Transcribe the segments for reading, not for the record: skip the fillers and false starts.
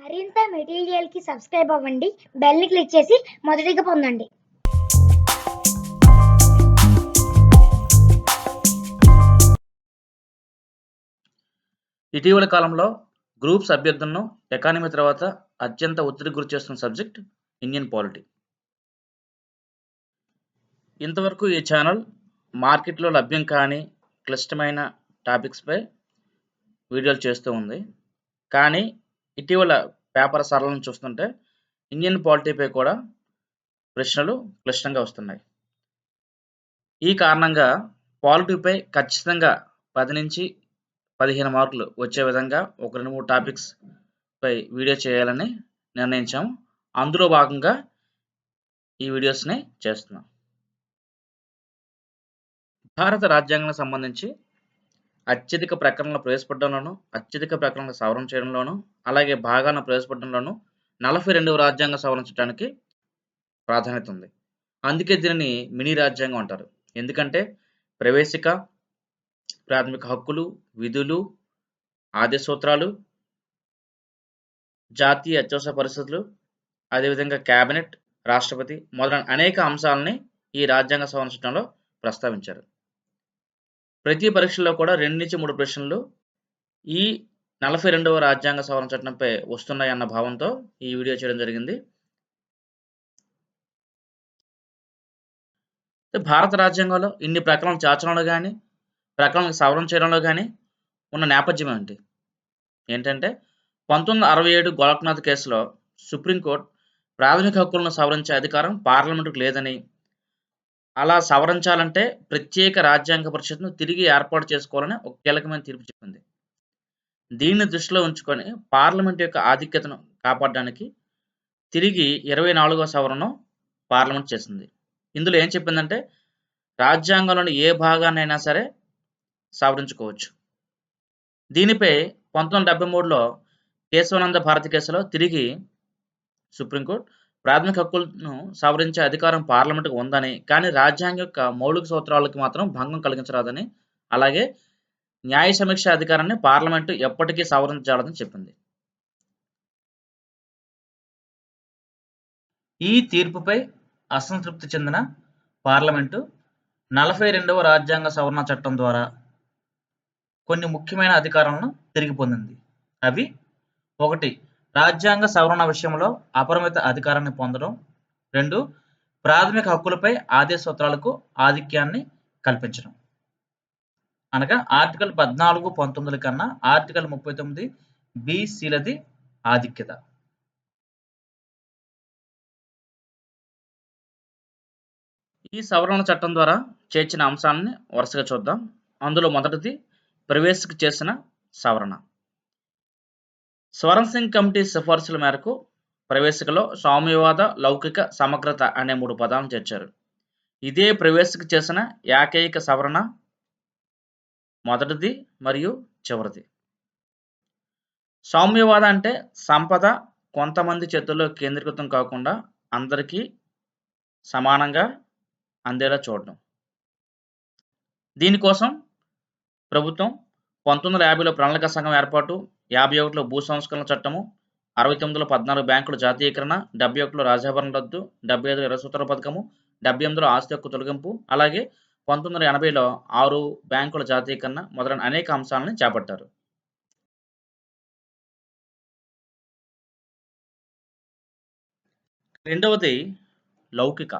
మరింత మెటీరియల్కి సబ్స్క్రైబ్ అవ్వండి, బెల్ని క్లిక్ చేసి మొదటిగా పొందండి. ఇటీవల కాలంలో గ్రూప్స్ అభ్యర్థులను ఎకానమీ తర్వాత అత్యంత ఒత్తిడికి గురి చేస్తున్న సబ్జెక్ట్ ఇండియన్ పాలిటీ. ఇంతవరకు ఈ ఛానల్ మార్కెట్లో లభ్యం కాని క్లిష్టమైన టాపిక్స్పై వీడియోలు చేస్తూ ఉంది. కానీ ఇటీవల పేపర్ సరళను చూస్తుంటే ఇండియన్ పాలిటీపై కూడా ప్రశ్నలు క్లిష్టంగా వస్తున్నాయి. ఈ కారణంగా పాలిటీపై ఖచ్చితంగా 10 నుంచి 15 మార్కులు వచ్చే విధంగా ఒక 2-3 టాపిక్స్ పై వీడియో చేయాలని నిర్ణయించాం. అందులో భాగంగా ఈ వీడియోస్ని చేస్తున్నాం. భారత రాజ్యాంగానికి సంబంధించి అత్యధిక ప్రకరణలు ప్రవేశపెట్టడంలోను, అత్యధిక ప్రకరణలు సవరణ చేయడంలోను, అలాగే భాగాలను ప్రవేశపెట్టడంలోను 42వ రాజ్యాంగ సవరణ చట్టానికి ప్రాధాన్యత ఉంది. అందుకే దీనిని మినీ రాజ్యాంగం అంటారు. ఎందుకంటే ప్రవేశిక, ప్రాథమిక హక్కులు, విధులు, ఆదేశ సూత్రాలు, జాతీయ అత్యవసర పరిస్థితులు, అదేవిధంగా కేబినెట్, రాష్ట్రపతి మొదలైన అనేక అంశాలని ఈ రాజ్యాంగ సవరణ చట్టంలో ప్రస్తావించారు. ప్రతి పరీక్షల్లో కూడా 2 నుంచి 3 ప్రశ్నలు ఈ 42వ రాజ్యాంగ సవరణ చట్టంపై వస్తున్నాయన్న భావంతో ఈ వీడియో చేయడం జరిగింది. భారత రాజ్యాంగంలో ఇన్ని ప్రకరణలు చేర్చడంలో కానీ, ప్రకరణలు సవరణ చేయడంలో కానీ ఉన్న నేపథ్యం ఏంటంటే 1967 గోలక్నాథ్ కేసులో సుప్రీంకోర్టు ప్రాథమిక హక్కులను సవరించే అధికారం పార్లమెంటుకు లేదని, అలా సవరించాలంటే ప్రత్యేక రాజ్యాంగ పరిషత్ను తిరిగి ఏర్పాటు చేసుకోవాలని ఒక కీలకమైన తీర్పు చెప్పింది. దీన్ని దృష్టిలో ఉంచుకొని పార్లమెంట్ యొక్క ఆధిక్యతను కాపాడడానికి తిరిగి 24వ సవరణను పార్లమెంట్ చేసింది. ఇందులో ఏం చెప్పిందంటే రాజ్యాంగంలోని ఏ భాగాన్నైనా సరే సవరించుకోవచ్చు. దీనిపై 1973లో కేశవానంద భారతి కేసులో తిరిగి సుప్రీంకోర్టు ప్రాథమిక హక్కులను సవరించే అధికారం పార్లమెంటుకు ఉందని, కానీ రాజ్యాంగం యొక్క మౌలిక సూత్రాలకు మాత్రం భంగం కలిగించరాదని, అలాగే న్యాయ సమీక్ష అధికారాన్ని పార్లమెంటు ఎప్పటికీ సవరించజాలదని చెప్పింది. ఈ తీర్పుపై అసంతృప్తి చెందిన పార్లమెంటు 42వ రాజ్యాంగ సవరణ చట్టం ద్వారా కొన్ని ముఖ్యమైన అధికారాలను తిరిగి పొందింది. అవి 1. రాజ్యాంగ సవరణ విషయంలో అపరిమిత అధికారాన్ని పొందడం. 2. ప్రాథమిక హక్కులపై ఆదేశ సూత్రాలకు ఆధిక్యాన్ని కల్పించడం. అనగా ఆర్టికల్ 14, 19 కన్నా ఆర్టికల్ 39 BCలది ఆధిక్యత. ఈ సవరణ చట్టం ద్వారా చేర్చిన అంశాలని వరుసగా చూద్దాం. అందులో మొదటిది ప్రవేశిక చేసిన సవరణ. స్వరణ్ సింగ్ కమిటీ సిఫార్సుల మేరకు ప్రవేశికలో సామ్యవాద, లౌకిక, సమగ్రత అనే 3 పదాలను చేర్చారు. ఇదే ప్రవేశిక చేసిన ఏకైక సవరణ మొదటిది మరియు చివరిది. సామ్యవాద అంటే సంపద కొంతమంది చేతుల్లో కేంద్రీకృతం కాకుండా అందరికీ సమానంగా అందేలా చూడడం. దీనికోసం ప్రభుత్వం 1950లో ప్రణాళిక సంఘం ఏర్పాటు, 51లో భూ సంస్కరణ చట్టము, 69లో 14 బ్యాంకుల జాతీయకరణ, 71లో రాజాభరణ రద్దు, 75లో 20 సూత్రాల పథకము, 78లో ఆస్తి హక్కు తొలగింపు, అలాగే 1980లో 6 బ్యాంకుల జాతీయకరణ మొదలైన అనేక అంశాలను చేపట్టారు. రెండవది లౌకిక.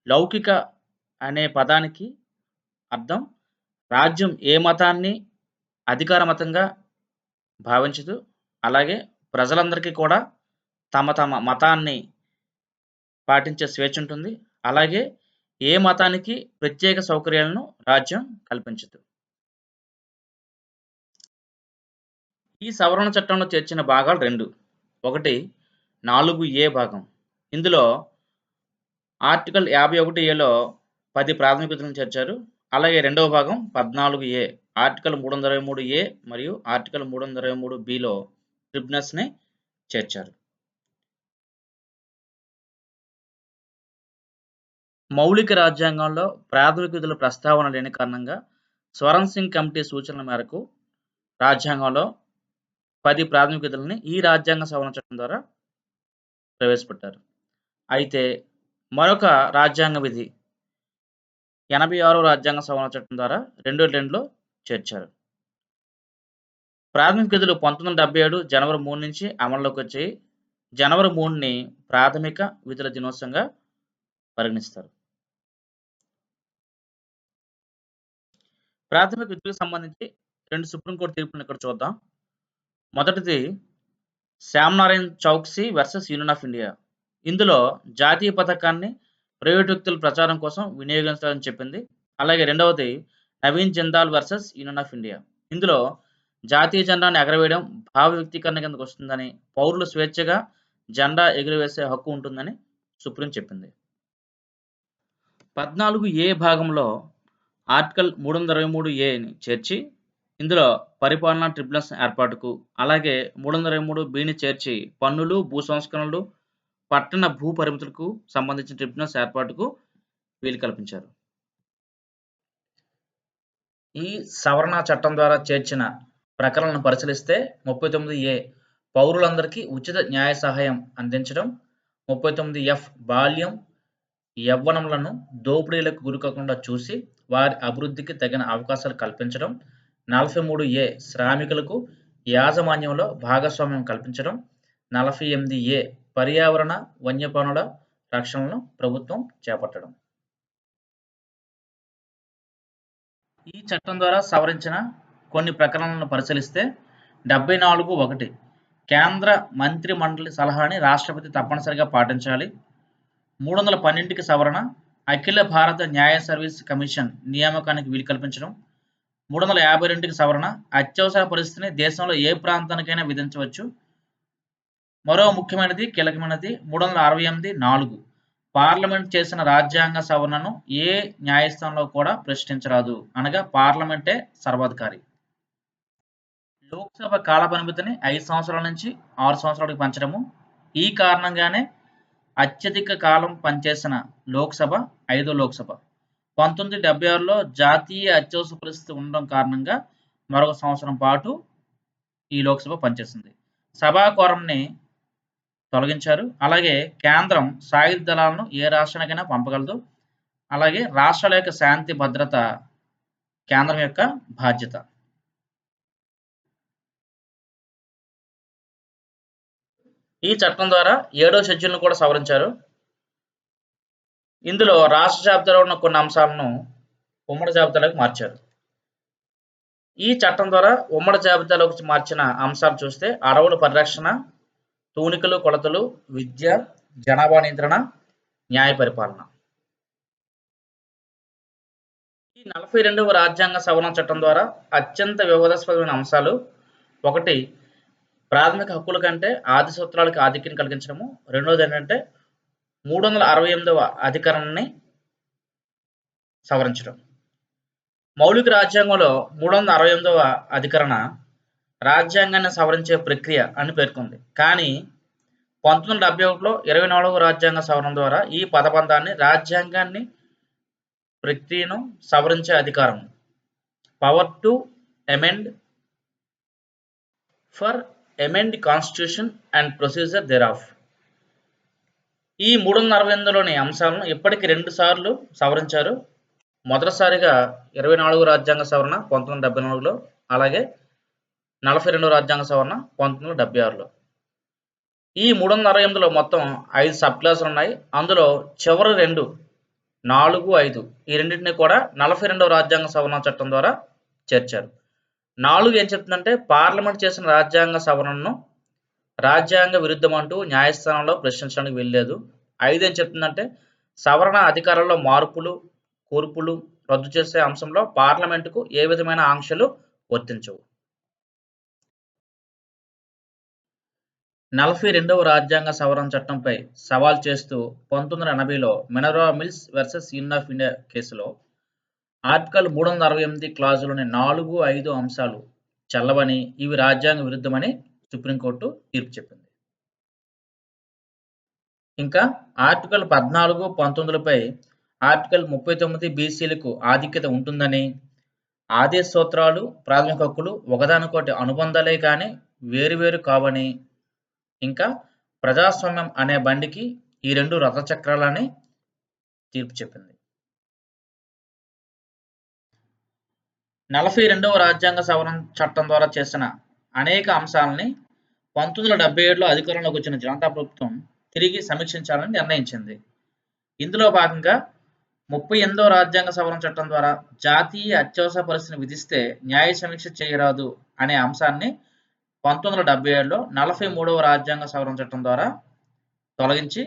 లౌకిక అనే పదానికి అర్థం రాజ్యం ఏ మతాన్ని అధికార మతంగా భావించదు, అలాగే ప్రజలందరికీ కూడా తమ తమ మతాన్ని పాటించే స్వేచ్ఛ ఉంటుంది, అలాగే ఏ మతానికి ప్రత్యేక సౌకర్యాలను రాజ్యం కల్పించదు. ఈ సవరణ చట్టంలో చేర్చిన భాగాలు 2. 1 4A భాగం. ఇందులో ఆర్టికల్ 51Aలో 10 ప్రాథమిక విధులను చేర్చారు. అలాగే రెండవ భాగం 14A ఆర్టికల్ 323A మరియు ఆర్టికల్ 323Bలో ట్రిబ్యునల్స్ని చేర్చారు. మౌలిక రాజ్యాంగంలో ప్రాథమిక విధుల ప్రస్తావన లేని కారణంగా స్వరణ్ సింగ్ కమిటీ సూచనల మేరకు రాజ్యాంగంలో 10 ప్రాథమిక విధులని ఈ రాజ్యాంగ సవరణ చట్టం ద్వారా ప్రవేశపెట్టారు. అయితే మరొక రాజ్యాంగ విధి 86వ రాజ్యాంగ సవరణ చట్టం ద్వారా 2002లో చేర్చారు. ప్రాథమిక విధులు 1977 జనవరి 3 నుంచి అమల్లోకి వచ్చాయి. జనవరి 3ని ప్రాథమిక విధుల దినోత్సవంగా పరిగణిస్తారు. ప్రాథమిక విధులకు సంబంధించి 2 సుప్రీంకోర్టు తీర్పులను ఇక్కడ చూద్దాం. మొదటిది Shyamnarayan Chouksey versus Union of India. ఇందులో జాతీయ పతాకాన్ని ప్రైవేట్ వ్యక్తుల ప్రచారం కోసం వినియోగించాలని చెప్పింది. అలాగే రెండవది Naveen Jindal versus Union of India. ఇందులో జాతీయ జెండాను ఎగరవేయడం భావ వ్యక్తీకరణ కిందకు వస్తుందని, పౌరులు స్వేచ్ఛగా జెండా ఎగురవేసే హక్కు ఉంటుందని సుప్రీం చెప్పింది. 14A భాగంలో ఆర్టికల్ 323Aని చేర్చి ఇందులో పరిపాలనా ట్రిబ్యునల్స్ ఏర్పాటుకు, అలాగే 323Bని చేర్చి పన్నులు, భూ సంస్కరణలు, పట్టణ భూ పరిమితులకు సంబంధించిన ట్రిబ్యునల్స్ ఏర్పాటుకు వీలు కల్పించారు. ఈ సవరణ చట్టం ద్వారా చేర్చిన ప్రకరణలను పరిశీలిస్తే 39A పౌరులందరికీ ఉచిత న్యాయ సహాయం అందించడం, 39F బాల్యం, యవ్వనములను దోపిడీలకు గురికాకుండా చూసి వారి అభివృద్ధికి తగిన అవకాశాలు కల్పించడం, 43A శ్రామికులకు యాజమాన్యంలో భాగస్వామ్యం కల్పించడం, 48A పర్యావరణ వన్యప్రాణుల రక్షణను ప్రభుత్వం చేపట్టడం. ఈ చట్టం ద్వారా సవరించిన కొన్ని ప్రకరణలను పరిశీలిస్తే 74(1) కేంద్ర మంత్రి మండలి సలహాని రాష్ట్రపతి తప్పనిసరిగా పాటించాలి. 312కి సవరణ అఖిల భారత న్యాయ సర్వీస్ కమిషన్ నియామకానికి వీలు కల్పించడం. 352కి సవరణ అత్యవసర పరిస్థితిని దేశంలో ఏ ప్రాంతానికైనా విధించవచ్చు. మరో ముఖ్యమైనది, కీలకమైనది 368(4) పార్లమెంట్ చేసిన రాజ్యాంగ సవరణను ఏ న్యాయస్థానంలో కూడా ప్రశ్నించరాదు, అనగా పార్లమెంటే సర్వాధికారి. లోక్సభ కాల పరిమితిని 5 సంవత్సరాల నుంచి 6 సంవత్సరాలకు పెంచడము. ఈ కారణంగానే అత్యధిక కాలం పనిచేసిన లోక్సభ 5వ లోక్సభ. 1976లో జాతీయ అత్యవసర పరిస్థితి ఉండడం కారణంగా మరొక సంవత్సరం పాటు ఈ లోక్సభ పనిచేసింది. సభా కోరంని తొలగించారు. అలాగే కేంద్రం సాయుధ దళాలను ఏ రాష్ట్రానికైనా పంపగలదు. అలాగే రాష్ట్రాల యొక్క శాంతి భద్రత కేంద్రం యొక్క బాధ్యత. ఈ చట్టం ద్వారా 7వ షెడ్యూల్ను కూడా సవరించారు. ఇందులో రాష్ట్ర జాబితాలో ఉన్న కొన్ని అంశాలను ఉమ్మడి జాబితాలోకి మార్చారు. ఈ చట్టం ద్వారా ఉమ్మడి జాబితాలోకి మార్చిన అంశాలు చూస్తే అడవుల పరిరక్షణ, తూనికలు కొలతలు, విద్య, జనాభా నియంత్రణ, న్యాయ పరిపాలన. ఈ 42వ రాజ్యాంగ సవరణ చట్టం ద్వారా అత్యంత వివాదాస్పదమైన అంశాలు: 1 ప్రాథమిక హక్కుల కంటే ఆది సూత్రాలకు ఆధిక్యం కలిగించడము. రెండవది ఏంటంటే 368వ అధికరణని సవరించడం. మౌలిక రాజ్యాంగంలో 368వ అధికరణ రాజ్యాంగాన్ని సవరించే ప్రక్రియ అని పేర్కొంది. కానీ 1971లో 24వ రాజ్యాంగ సవరణ ద్వారా ఈ పదబంధాన్ని రాజ్యాంగాన్ని ప్రక్రియను సవరించే అధికారం, power to amend for amend constitution and procedure thereof. ఈ 368లోని అంశాలను ఇప్పటికి 2 సార్లు సవరించారు. మొదటిసారిగా 24వ రాజ్యాంగ సవరణ 1974లో, అలాగే 42వ రాజ్యాంగ సవరణ 1976లో. ఈ 368లో మొత్తం 5 సబ్ క్లాసులు ఉన్నాయి. అందులో చివరి 2 4, 5 ఈ రెండింటిని కూడా 42వ రాజ్యాంగ సవరణ చట్టం ద్వారా చేర్చారు. 4 ఏం చెప్తుందంటే పార్లమెంట్ చేసిన రాజ్యాంగ సవరణను రాజ్యాంగ విరుద్ధమంటూ న్యాయస్థానంలో ప్రశ్నించడానికి వీల్లేదు. 5 ఏం చెప్తుందంటే సవరణ అధికారాల్లో మార్పులు, కూర్పులు రద్దు చేసే అంశంలో పార్లమెంటుకు ఏ విధమైన ఆంక్షలు వర్తించవు. 42వ రాజ్యాంగ సవరణ చట్టంపై సవాల్ చేస్తూ 1980లో Minerva Mills versus Union of India కేసులో ఆర్టికల్ 368 క్లాజులోని 4, 5 అంశాలు చెల్లవని, ఇవి రాజ్యాంగ విరుద్ధమని సుప్రీంకోర్టు తీర్పు చెప్పింది. ఇంకా ఆర్టికల్ 14, 19లపై ఆర్టికల్ 39 బీసీలకు ఆధిక్యత ఉంటుందని, ఆదేశ సూత్రాలు, ప్రాథమిక హక్కులు ఒకదానికొకటి అనుబంధాలే కానీ వేరువేరు కావని, ఇంకా ప్రజాస్వామ్యం అనే బండికి ఈ రెండు రథచక్రాలని తీర్పు చెప్పింది. 42వ రాజ్యాంగ సవరణ చట్టం ద్వారా చేసిన అనేక అంశాలని 1977లో అధికారంలోకి వచ్చిన జనతా ప్రభుత్వం తిరిగి సమీక్షించాలని నిర్ణయించింది. ఇందులో భాగంగా 38వ రాజ్యాంగ సవరణ చట్టం ద్వారా జాతీయ అత్యవసర పరిస్థితిని విధిస్తే న్యాయ సమీక్ష చేయరాదు అనే అంశాన్ని 1977లో 43వ రాజ్యాంగ సవరణ చట్టం ద్వారా తొలగించి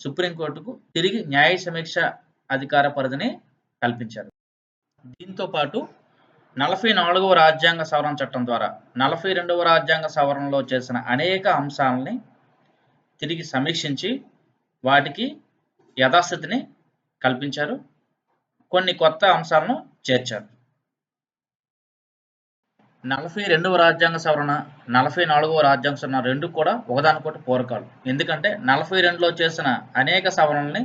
సుప్రీంకోర్టుకు తిరిగి న్యాయ సమీక్ష అధికార పరిధిని కల్పించారు. దీంతో పాటు 44వ రాజ్యాంగ సవరణ చట్టం ద్వారా 42వ రాజ్యాంగ సవరణలో చేసిన అనేక అంశాలని తిరిగి సమీక్షించి వాటికి యథాస్థితిని కల్పించారు. కొన్ని కొత్త అంశాలను చేర్చారు. 42వ రాజ్యాంగ సవరణ, 44వ రాజ్యాంగ సవరణ రెండు కూడా ఒకదానికొకటి పూరకాలు. ఎందుకంటే 42లో చేసిన అనేక సవరణల్ని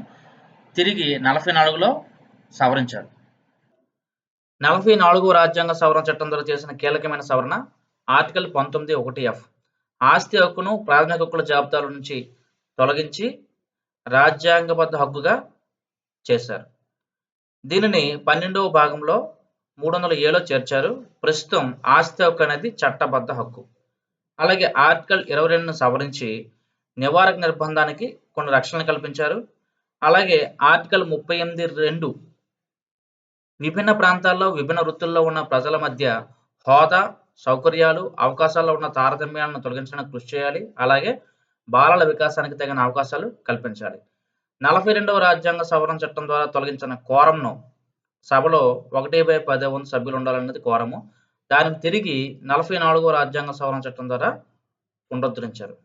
తిరిగి 44లో సవరించారు. 44వ రాజ్యాంగ సవరణ చట్టం ద్వారా చేసిన కీలకమైన సవరణ ఆర్టికల్ 19(1)(f) ఆస్తి హక్కును ప్రాథమిక హక్కుల జాబితాల నుంచి తొలగించి రాజ్యాంగబద్ధ హక్కుగా చేశారు. దీనిని 12వ భాగంలో 300(a)లో చేర్చారు. ప్రస్తుతం ఆస్తి హక్కు అనేది చట్టబద్ధ హక్కు. అలాగే ఆర్టికల్ 22ను సవరించి నివారక నిర్బంధానికి కొన్ని రక్షణలు కల్పించారు. అలాగే ఆర్టికల్ 38(2) విభిన్న ప్రాంతాల్లో విభిన్న వృత్తుల్లో ఉన్న ప్రజల మధ్య హోదా, సౌకర్యాలు, అవకాశాల్లో ఉన్న తారతమ్యాలను తొలగించడానికి కృషి చేయాలి. అలాగే బాలల వికాసానికి తగిన అవకాశాలు కల్పించాలి. 42వ రాజ్యాంగ సవరణ చట్టం ద్వారా తొలగించిన కోరంను సభలో 1/10 వంతు సభ్యులు ఉండాలన్నది కోరము. దానికి తిరిగి 44వ రాజ్యాంగ సవరణ చట్టం ద్వారా పునరుద్ధరించారు.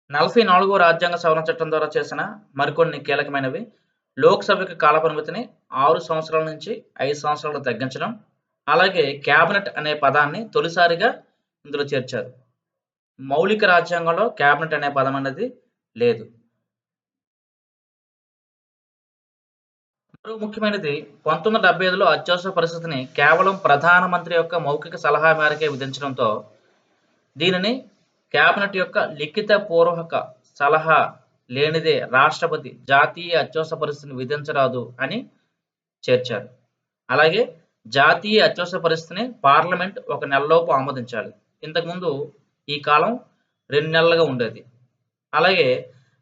44వ రాజ్యాంగ సవరణ చట్టం ద్వారా చేసిన మరికొన్ని కీలకమైనవి లోక్సభకి కాలపరిమితిని 6 సంవత్సరాల నుంచి 5 సంవత్సరాలకు తగ్గించడం. అలాగే క్యాబినెట్ అనే పదాన్ని తొలిసారిగా ఇందులో చేర్చారు. మౌలిక రాజ్యాంగంలో క్యాబినెట్ అనే పదం అనేది లేదు. మరో ముఖ్యమైనది 1975లో అత్యవసర పరిస్థితిని కేవలం ప్రధానమంత్రి యొక్క మౌఖిక సలహా మేరకే విధించడంతో దీనిని క్యాబినెట్ యొక్క లిఖిత పూర్వక సలహా లేనిదే రాష్ట్రపతి జాతీయ అత్యవసర పరిస్థితిని విధించరాదు అని చేర్చారు. అలాగే జాతీయ అత్యవసర పరిస్థితిని పార్లమెంట్ 1 నెలలోపు ఆమోదించాలి. ఇంతకుముందు ఈ కాలం 2 నెలలుగా ఉండేది. అలాగే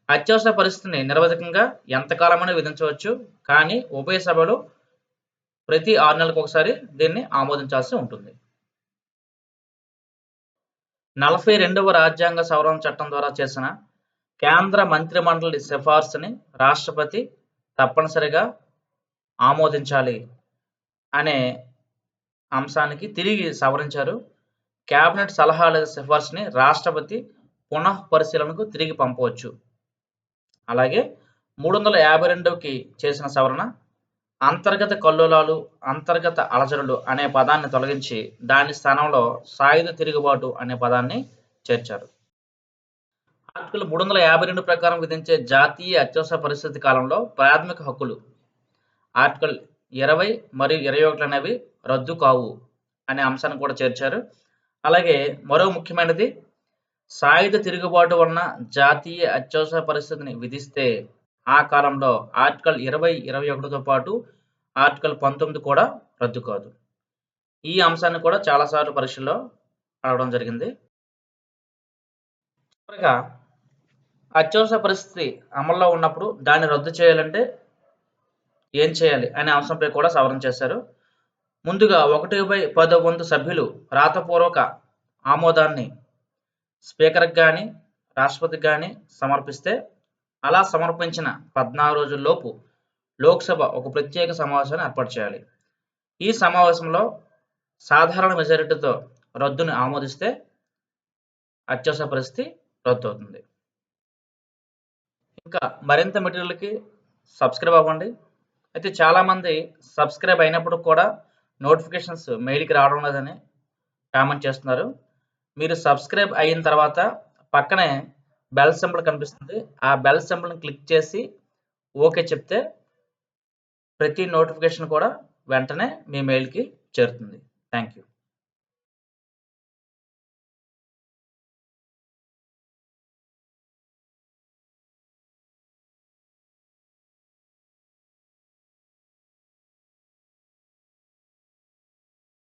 అత్యవసర పరిస్థితిని నిరవధికంగా ఎంతకాలమైనా విధించవచ్చు. కానీ ఉభయ సభలు ప్రతి 6 నెలలకు ఒకసారి దీన్ని ఆమోదించాల్సి ఉంటుంది. 42వ రాజ్యాంగ సవరణ చట్టం ద్వారా చేసిన కేంద్ర మంత్రిమండలి సిఫార్సుని రాష్ట్రపతి తప్పనిసరిగా ఆమోదించాలి అనే అంశానికి తిరిగి సవరించారు. కేబినెట్ సలహా లేదా సిఫార్సుని రాష్ట్రపతి పునః పరిశీలనకు తిరిగి పంపవచ్చు. అలాగే 352కి చేసిన సవరణ అంతర్గత కల్లోలాలు, అంతర్గత అలజడులు అనే పదాన్ని తొలగించి దాని స్థానంలో సాయుధ తిరుగుబాటు అనే పదాన్ని చేర్చారు. ఆర్టికల్ 352 ప్రకారం విధించే జాతీయ అత్యవసర పరిస్థితి కాలంలో ప్రాథమిక హక్కులు ఆర్టికల్ 20 మరియు 21 అనేవి రద్దు కావు అనే అంశాన్ని కూడా చేర్చారు. అలాగే మరో ముఖ్యమైనది సాయుధ తిరుగుబాటు వలన జాతీయ అత్యవసర పరిస్థితిని విధిస్తే ఆ కాలంలో ఆర్టికల్ 20, 21తో పాటు ఆర్టికల్ 19 కూడా రద్దు కాదు. ఈ అంశాన్ని కూడా చాలాసార్లు పరీక్షల్లో అడగడం జరిగింది. చివరిగా అత్యవసర పరిస్థితి అమల్లో ఉన్నప్పుడు దాన్ని రద్దు చేయాలంటే ఏం చేయాలి అనే అంశంపై కూడా సవరణ చేశారు. ముందుగా 1/10 వంతు సభ్యులు రాతపూర్వక ఆమోదాన్ని స్పీకర్కి కానీ రాష్ట్రపతికి కానీ సమర్పిస్తే అలా సమర్పించిన 14 రోజుల్లోపు లోక్సభ ఒక ప్రత్యేక సమావేశాన్ని ఏర్పాటు చేయాలి. ఈ సమావేశంలో సాధారణ మెజారిటీతో రద్దుని ఆమోదిస్తే అత్యవసర పరిస్థితి రద్దు అవుతుంది. ఇంకా మరింత మెటీరియల్కి సబ్స్క్రైబ్ అవ్వండి. అయితే చాలామంది సబ్స్క్రైబ్ అయినప్పుడు కూడా నోటిఫికేషన్స్ మెయిల్కి రావడం లేదని కామెంట్ చేస్తున్నారు. మీరు సబ్స్క్రైబ్ అయిన తర్వాత పక్కనే బెల్ సింబల్ కనిపిస్తుంది. ఆ బెల్ సింబల్ని క్లిక్ చేసి ఓకే చెప్తే ప్రతి నోటిఫికేషన్ కూడా వెంటనే మీ మెయిల్‌కి చేరుతుంది. Thank you.